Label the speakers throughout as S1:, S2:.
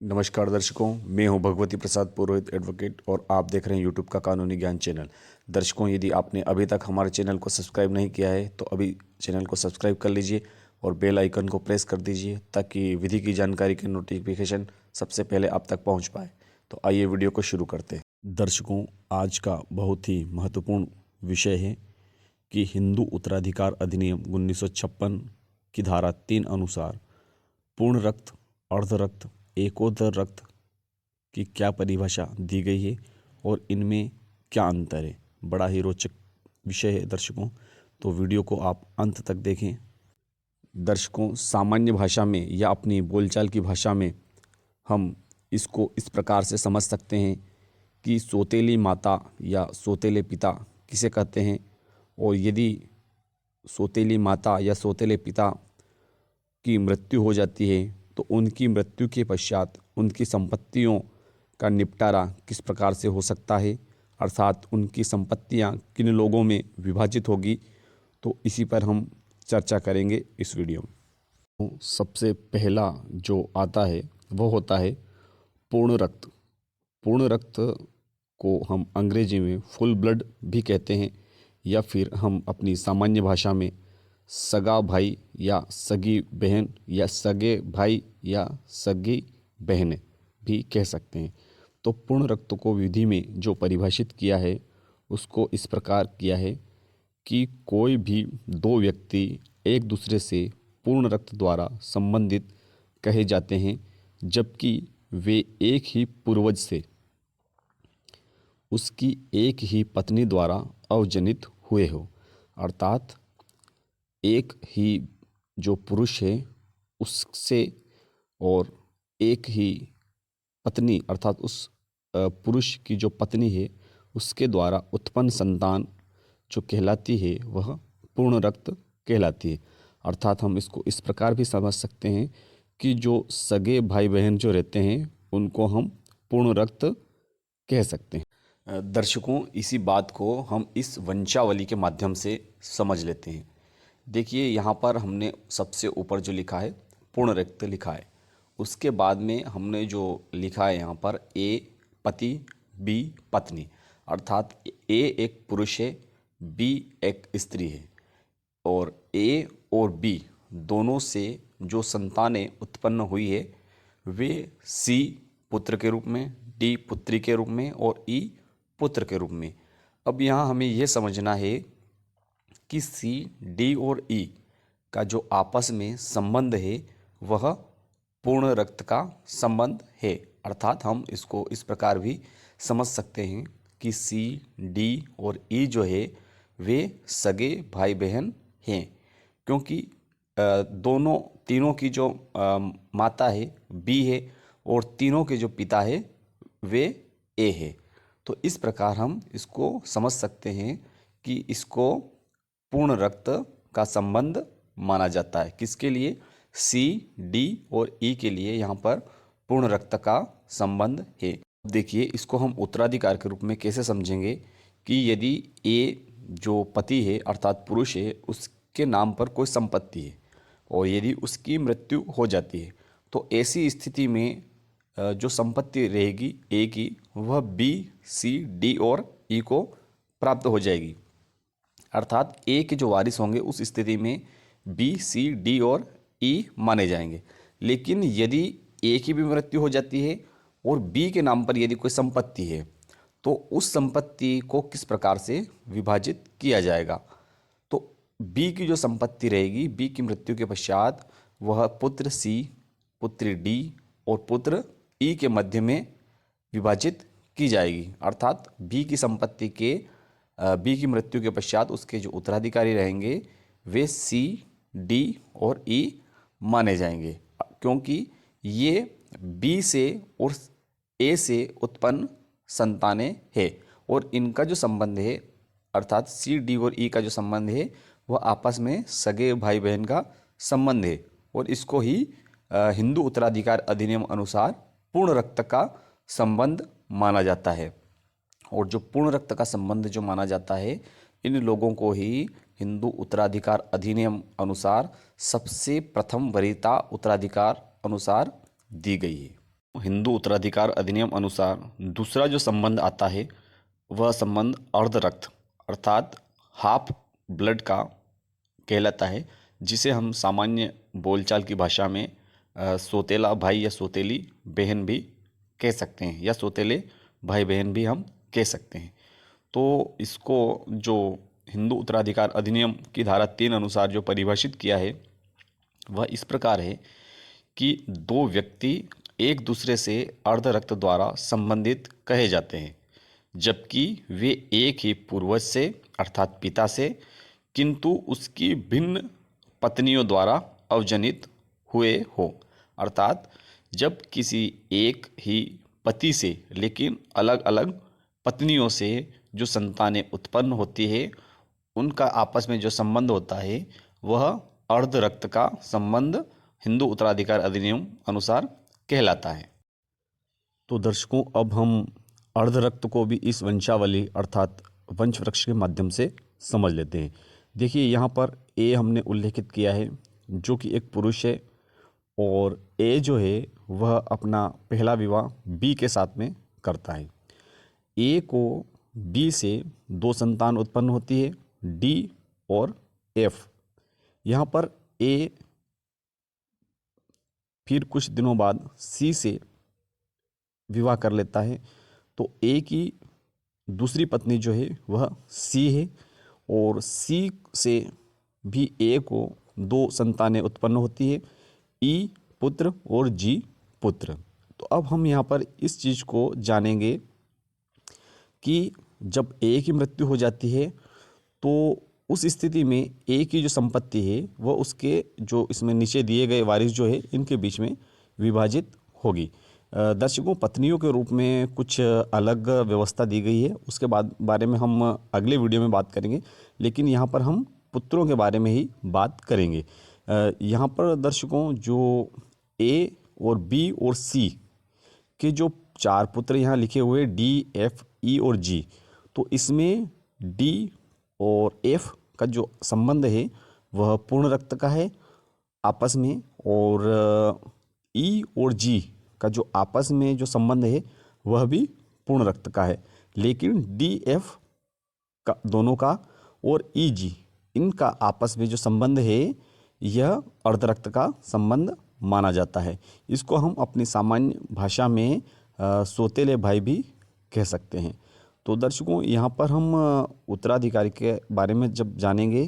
S1: नमस्कार दर्शकों, मैं हूं भगवती प्रसाद पुरोहित एडवोकेट और आप देख रहे हैं यूट्यूब का कानूनी ज्ञान चैनल। दर्शकों, यदि आपने अभी तक हमारे चैनल को सब्सक्राइब नहीं किया है तो अभी चैनल को सब्सक्राइब कर लीजिए और बेल आइकन को प्रेस कर दीजिए ताकि विधि की जानकारी की नोटिफिकेशन सबसे पहले आप तक पहुँच पाए। तो आइए वीडियो को शुरू करते हैं। दर्शकों, आज का बहुत ही महत्वपूर्ण विषय है कि हिंदू उत्तराधिकार अधिनियम 1956 की धारा 3 अनुसार पूर्ण रक्त, अर्ध रक्त, एकोदर रक्त की क्या परिभाषा दी गई है और इनमें क्या अंतर है। बड़ा ही रोचक विषय है दर्शकों, तो वीडियो को आप अंत तक देखें। दर्शकों, सामान्य भाषा में या अपनी बोलचाल की भाषा में हम इसको इस प्रकार से समझ सकते हैं कि सौतेली माता या सौतेले पिता किसे कहते हैं, और यदि सौतेली माता या सौतेले पिता की मृत्यु हो जाती है तो उनकी मृत्यु के पश्चात उनकी संपत्तियों का निपटारा किस प्रकार से हो सकता है, अर्थात उनकी संपत्तियां किन लोगों में विभाजित होगी, तो इसी पर हम चर्चा करेंगे इस वीडियो में। तो सबसे पहला जो आता है वो होता है पूर्ण रक्त। पूर्ण रक्त को हम अंग्रेजी में फुल ब्लड भी कहते हैं या फिर हम अपनी सामान्य भाषा में सगा भाई या सगी बहन या सगे भाई या सगी बहन भी कह सकते हैं। तो पूर्ण रक्त को विधि में जो परिभाषित किया है उसको इस प्रकार किया है कि कोई भी दो व्यक्ति एक दूसरे से पूर्ण रक्त द्वारा संबंधित कहे जाते हैं जबकि वे एक ही पूर्वज से उसकी एक ही पत्नी द्वारा अवजनित हुए हो, अर्थात एक ही जो पुरुष है उससे और एक ही पत्नी अर्थात उस पुरुष की जो पत्नी है उसके द्वारा उत्पन्न संतान जो कहलाती है वह पूर्ण रक्त कहलाती है। अर्थात हम इसको इस प्रकार भी समझ सकते हैं कि जो सगे भाई बहन जो रहते हैं उनको हम पूर्ण रक्त कह सकते हैं। दर्शकों, इसी बात को हम इस वंशावली के माध्यम से समझ लेते हैं। देखिए, यहाँ पर हमने सबसे ऊपर जो लिखा है पूर्ण रक्त लिखा है, उसके बाद में हमने जो लिखा है यहाँ पर ए पति बी पत्नी, अर्थात ए एक पुरुष है, बी एक स्त्री है, और ए और बी दोनों से जो संतानें उत्पन्न हुई है वे सी पुत्र के रूप में, डी पुत्री के रूप में और ई पुत्र के रूप में। अब यहाँ हमें यह समझना है कि सी डी और ई का जो आपस में संबंध है वह पूर्ण रक्त का संबंध है, अर्थात हम इसको इस प्रकार भी समझ सकते हैं कि सी डी और ई जो है वे सगे भाई बहन हैं, क्योंकि तीनों की जो माता है बी है और तीनों के जो पिता है वे ए है। तो इस प्रकार हम इसको समझ सकते हैं कि इसको पूर्ण रक्त का संबंध माना जाता है। किसके लिए? सी डी और ई के लिए यहाँ पर पूर्ण रक्त का संबंध है। देखिए, इसको हम उत्तराधिकार के रूप में कैसे समझेंगे कि यदि ए जो पति है अर्थात पुरुष है उसके नाम पर कोई संपत्ति है और यदि उसकी मृत्यु हो जाती है तो ऐसी स्थिति में जो संपत्ति रहेगी ए की वह बी सी डी और ई को प्राप्त हो जाएगी, अर्थात ए के जो वारिस होंगे उस स्थिति में बी सी डी और ई माने जाएंगे। लेकिन यदि ए की भी मृत्यु हो जाती है और बी के नाम पर यदि कोई संपत्ति है तो उस संपत्ति को किस प्रकार से विभाजित किया जाएगा, तो बी की जो संपत्ति रहेगी बी की मृत्यु के पश्चात वह पुत्र सी, पुत्री डी और पुत्र ई के मध्य में विभाजित की जाएगी, अर्थात बी की संपत्ति के बी की मृत्यु के पश्चात उसके जो उत्तराधिकारी रहेंगे वे सी डी और ई माने जाएंगे, क्योंकि ये बी से और ए से उत्पन्न संतानें हैं और इनका जो संबंध है अर्थात सी डी और ई का जो संबंध है वह आपस में सगे भाई बहन का संबंध है और इसको ही हिंदू उत्तराधिकार अधिनियम अनुसार पूर्ण रक्त का संबंध माना जाता है। और जो पूर्ण रक्त का संबंध जो माना जाता है इन लोगों को ही हिंदू उत्तराधिकार अधिनियम अनुसार सबसे प्रथम वरीयता उत्तराधिकार अनुसार दी गई है। हिंदू उत्तराधिकार अधिनियम अनुसार दूसरा जो संबंध आता है वह संबंध अर्ध रक्त अर्थात हाफ ब्लड का कहलाता है, जिसे हम सामान्य बोलचाल की भाषा में सौतेला भाई या सौतेली बहन भी कह सकते हैं, या सौतेले भाई बहन भी हम कह सकते हैं। तो इसको जो हिंदू उत्तराधिकार अधिनियम की धारा 3 अनुसार जो परिभाषित किया है वह इस प्रकार है कि दो व्यक्ति एक दूसरे से अर्ध रक्त द्वारा संबंधित कहे जाते हैं, जबकि वे एक ही पूर्वज से अर्थात पिता से, किंतु उसकी भिन्न पत्नियों द्वारा अवजनित हुए हो। अर्थात जब किसी एक ही पति से लेकिन अलग अलग पत्नियों से जो संतानें उत्पन्न होती है, उनका आपस में जो संबंध होता है वह अर्ध रक्त का संबंध हिंदू उत्तराधिकार अधिनियम अनुसार कहलाता है। तो दर्शकों, अब हम अर्ध रक्त को भी इस वंशावली अर्थात वंश वृक्ष के माध्यम से समझ लेते हैं। देखिए, यहाँ पर ए हमने उल्लेखित किया है जो कि एक पुरुष है, और ए जो है वह अपना पहला विवाह बी के साथ में करता है। ए को बी से दो संतान उत्पन्न होती है, डी और एफ। यहाँ पर ए फिर कुछ दिनों बाद सी से विवाह कर लेता है, तो ए की दूसरी पत्नी जो है वह सी है, और सी से भी ए को दो संतानें उत्पन्न होती है, ई पुत्र और जी पुत्र। तो अब हम यहाँ पर इस चीज़ को जानेंगे कि जब ए की मृत्यु हो जाती है तो उस स्थिति में ए की जो संपत्ति है वह उसके जो इसमें नीचे दिए गए वारिस जो है इनके बीच में विभाजित होगी। दर्शकों, पत्नियों के रूप में कुछ अलग व्यवस्था दी गई है, उसके बाद बारे में हम अगले वीडियो में बात करेंगे, लेकिन यहाँ पर हम पुत्रों के बारे में ही बात करेंगे। यहाँ पर दर्शकों, जो ए और बी और सी के जो चार पुत्र यहाँ लिखे हुए डी, एफ, ई और जी, तो इसमें डी और एफ का जो संबंध है वह पूर्ण रक्त का है आपस में, और ई और जी का जो आपस में जो संबंध है वह भी पूर्ण रक्त का है। लेकिन डी एफ का दोनों का और ई जी इनका आपस में जो संबंध है यह अर्ध रक्त का संबंध माना जाता है। इसको हम अपनी सामान्य भाषा में सौतेले भाई भी कह सकते हैं। तो दर्शकों, यहाँ पर हम उत्तराधिकारी के बारे में जब जानेंगे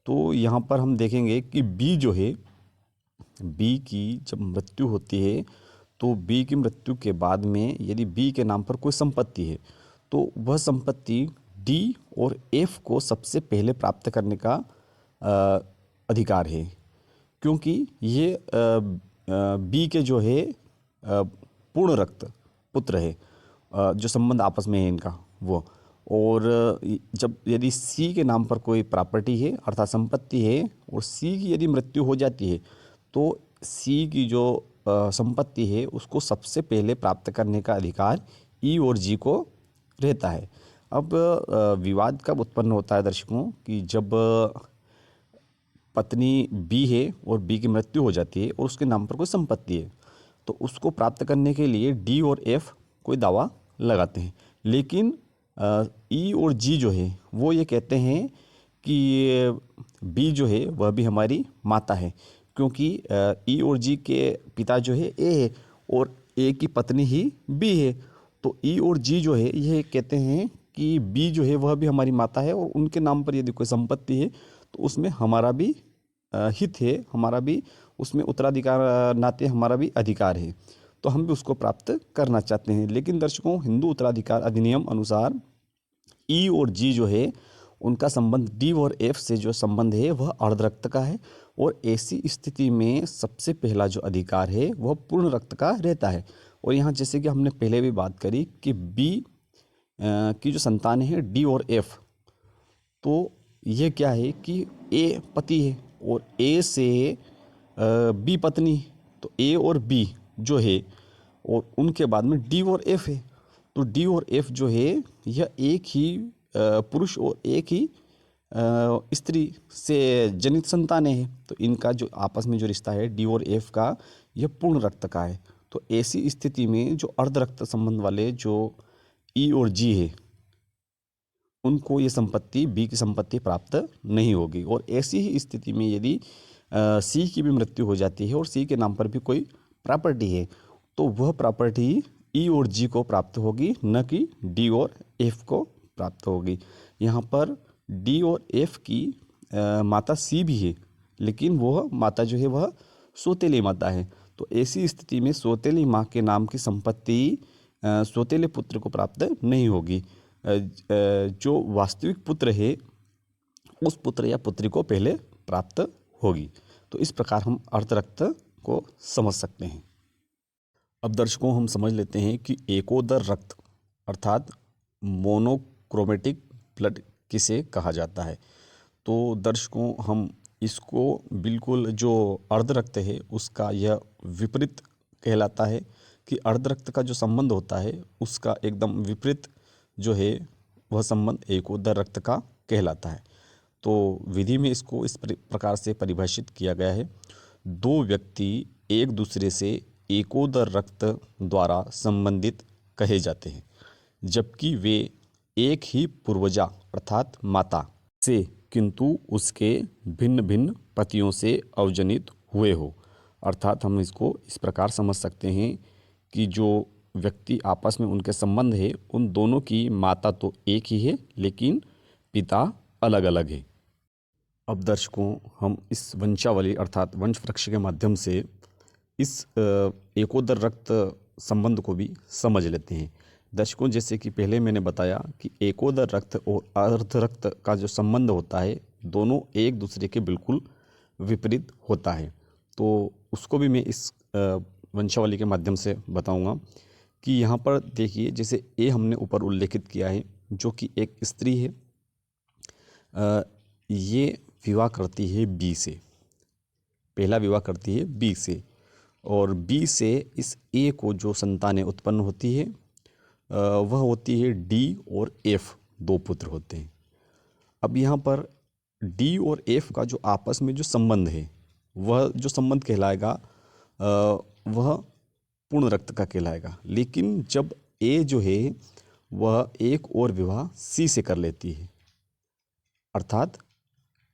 S1: तो यहाँ पर हम देखेंगे कि बी जो है, बी की जब मृत्यु होती है तो बी की मृत्यु के बाद में यदि बी के नाम पर कोई संपत्ति है तो वह संपत्ति डी और एफ को सबसे पहले प्राप्त करने का अधिकार है, क्योंकि ये बी के जो है पूर्ण रक्त पुत्र है, जो संबंध आपस में है इनका वो। और जब यदि सी के नाम पर कोई प्रॉपर्टी है अर्थात संपत्ति है और सी की यदि मृत्यु हो जाती है तो सी की जो संपत्ति है उसको सबसे पहले प्राप्त करने का अधिकार ई और जी को रहता है। अब विवाद कब उत्पन्न होता है दर्शकों, कि जब पत्नी बी है और बी की मृत्यु हो जाती है और उसके नाम पर कोई संपत्ति है, तो उसको प्राप्त करने के लिए डी और एफ कोई दावा लगाते हैं, लेकिन ई और जी जो है वो ये कहते हैं कि बी जो है वह भी हमारी माता है, क्योंकि ई और जी के पिता जो है ए है और ए की पत्नी ही बी है। तो ई और जी जो है यह कहते हैं कि बी जो है वह भी हमारी माता है और उनके नाम पर यदि कोई संपत्ति है तो उसमें हमारा भी हित है, हमारा भी उसमें उत्तराधिकार नाते हमारा भी अधिकार है, तो हम भी उसको प्राप्त करना चाहते हैं। लेकिन दर्शकों, हिंदू उत्तराधिकार अधिनियम अनुसार ई और जी जो है उनका संबंध डी और एफ से जो संबंध है वह अर्ध रक्त का है, और ऐसी स्थिति में सबसे पहला जो अधिकार है वह पूर्ण रक्त का रहता है। और यहाँ जैसे कि हमने पहले भी बात करी कि बी की जो संतान है डी और एफ, तो ये क्या है कि ए पति है और ए से बी पत्नी, तो ए और बी जो है और उनके बाद में डी और एफ है, तो डी और एफ जो है यह एक ही पुरुष और एक ही स्त्री से जनित संतानें हैं, तो इनका जो आपस में जो रिश्ता है डी और एफ का यह पूर्ण रक्त का है। तो तो ऐसी स्थिति में जो अर्धरक्त संबंध वाले जो ई और जी है उनको ये संपत्ति बी की संपत्ति प्राप्त नहीं होगी। और ऐसी ही स्थिति में यदि सी की भी मृत्यु हो जाती है और सी के नाम पर भी कोई प्रॉपर्टी है तो वह प्रॉपर्टी ई और जी को प्राप्त होगी, न कि डी और एफ को प्राप्त होगी। यहाँ पर डी और एफ की माता सी भी है, लेकिन वह माता जो है वह सौतेली माता है। तो ऐसी स्थिति में सौतेली माँ के नाम की संपत्ति सौतेले पुत्र को प्राप्त नहीं होगी। जो वास्तविक पुत्र है उस पुत्र या पुत्री को पहले प्राप्त होगी। तो इस प्रकार हम अर्धरक्त को समझ सकते हैं। अब दर्शकों हम समझ लेते हैं कि एकोदर रक्त अर्थात मोनोक्रोमेटिक ब्लड किसे कहा जाता है। तो दर्शकों हम इसको बिल्कुल जो अर्धरक्त है उसका यह विपरीत कहलाता है कि अर्धरक्त का जो संबंध होता है उसका एकदम विपरीत जो है वह संबंध एकोदर रक्त का कहलाता है। तो विधि में इसको इस प्रकार से परिभाषित किया गया है। दो व्यक्ति एक दूसरे से एकोदर रक्त द्वारा संबंधित कहे जाते हैं, जबकि वे एक ही पूर्वजा अर्थात माता से किंतु उसके भिन्न भिन्न पतियों से अवजनित हुए हो। अर्थात हम इसको इस प्रकार समझ सकते हैं कि जो व्यक्ति आपस में उनके संबंध है उन दोनों की माता तो एक ही है लेकिन पिता अलग अलग है। अब दर्शकों हम इस वंशावली अर्थात वंश वृक्ष के माध्यम से इस एकोदर रक्त संबंध को भी समझ लेते हैं। दर्शकों जैसे कि पहले मैंने बताया कि एकोदर रक्त और अर्ध रक्त का जो संबंध होता है दोनों एक दूसरे के बिल्कुल विपरीत होता है। तो उसको भी मैं इस वंशावली के माध्यम से बताऊंगा कि यहाँ पर देखिए जैसे ए हमने ऊपर उल्लेखित किया है जो कि एक स्त्री है, ये विवाह करती है बी से, पहला विवाह करती है बी से और बी से इस ए को जो संतानें उत्पन्न होती है वह होती है डी और एफ, दो पुत्र होते हैं। अब यहाँ पर डी और एफ का जो आपस में जो संबंध है वह जो संबंध कहलाएगा वह पूर्ण रक्त का कहलाएगा। लेकिन जब ए जो है वह एक और विवाह सी से कर लेती है, अर्थात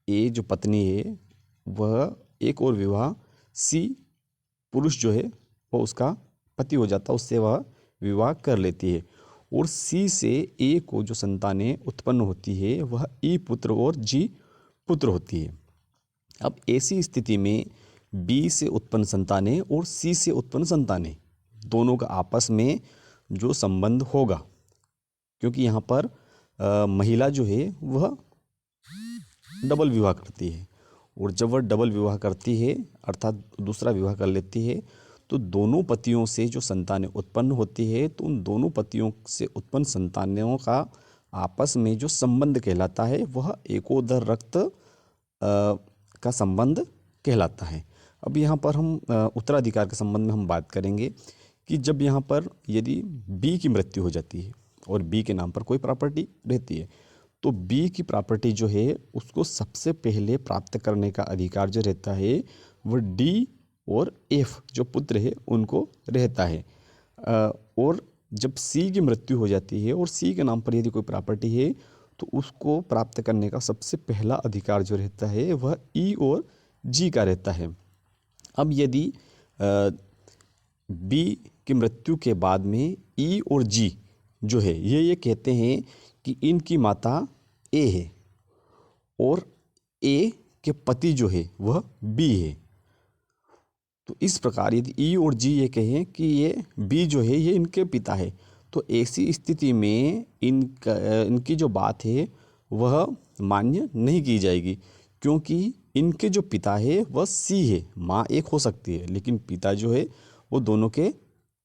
S1: ए जो पत्नी है वह एक और विवाह सी पुरुष जो है वह उसका पति हो जाता है, उससे वह विवाह कर लेती है और सी से ए को जो संतानें उत्पन्न होती है वह ई पुत्र और जी पुत्र होती है। अब ऐसी स्थिति में बी से उत्पन्न संतानें और सी से उत्पन्न संतानें दोनों का आपस में जो संबंध होगा, क्योंकि यहाँ पर महिला जो है वह डबल विवाह करती है और जब वह डबल विवाह करती है अर्थात दूसरा विवाह कर लेती है तो दोनों पतियों से जो संतानें उत्पन्न होती है तो उन दोनों पतियों से उत्पन्न संतानों का आपस में जो संबंध कहलाता है वह एकोदर रक्त का संबंध कहलाता है। अब यहाँ पर हम उत्तराधिकार के संबंध में हम बात करेंगे कि जब यहाँ पर यदि बी की मृत्यु हो जाती है और बी के नाम पर कोई प्रॉपर्टी रहती है तो बी की प्रॉपर्टी जो है उसको सबसे पहले प्राप्त करने का अधिकार जो रहता है वह डी और एफ जो पुत्र है उनको रहता है। और जब सी की मृत्यु हो जाती है और सी के नाम पर यदि कोई प्रॉपर्टी है तो उसको प्राप्त करने का सबसे पहला अधिकार जो रहता है वह ई और जी का रहता है। अब यदि बी की मृत्यु के बाद में ई और जी जो है ये कहते हैं कि इनकी माता ए है और ए के पति जो है वह बी है, तो इस प्रकार यदि ई और जी ये कहें कि ये बी जो है ये इनके पिता है तो ऐसी स्थिति में इनकी जो बात है वह मान्य नहीं की जाएगी, क्योंकि इनके जो पिता है वह सी है। माँ एक हो सकती है लेकिन पिता जो है वो दोनों के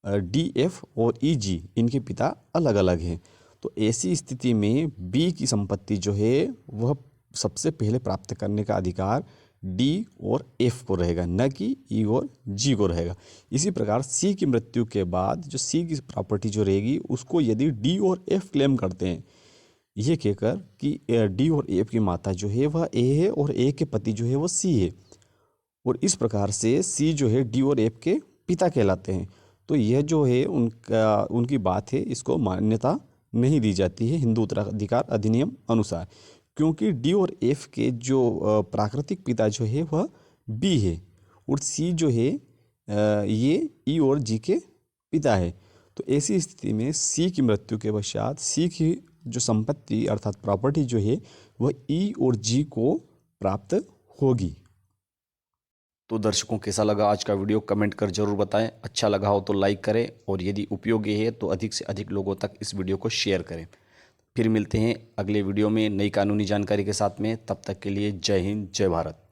S1: डी एफ और ई जी इनके पिता अलग अलग हैं। तो ऐसी स्थिति में बी की संपत्ति जो है वह सबसे पहले प्राप्त करने का अधिकार डी और एफ को रहेगा, न कि ई और जी को रहेगा। इसी प्रकार सी की मृत्यु के बाद जो सी की प्रॉपर्टी जो रहेगी उसको यदि डी और एफ क्लेम करते हैं ये कहकर कि डी और एफ की माता जो है वह ए है और ए के पति जो है वह सी है, और इस प्रकार से सी जो है डी और एफ के पिता कहलाते हैं। तो यह जो है उनकी बात है, इसको मान्यता नहीं दी जाती है हिंदू उत्तराधिकार अधिनियम अनुसार, क्योंकि डी और एफ के जो प्राकृतिक पिता जो है वह बी है, और सी जो है ये ई और जी के पिता है। तो ऐसी स्थिति में सी की मृत्यु के पश्चात सी की जो संपत्ति अर्थात प्रॉपर्टी जो है वह ई और जी को प्राप्त होगी। तो दर्शकों, कैसा लगा आज का वीडियो कमेंट कर जरूर बताएं। अच्छा लगा हो तो लाइक करें, और यदि उपयोगी है तो अधिक से अधिक लोगों तक इस वीडियो को शेयर करें। फिर मिलते हैं अगले वीडियो में नई कानूनी जानकारी के साथ में। तब तक के लिए जय हिंद, जय भारत।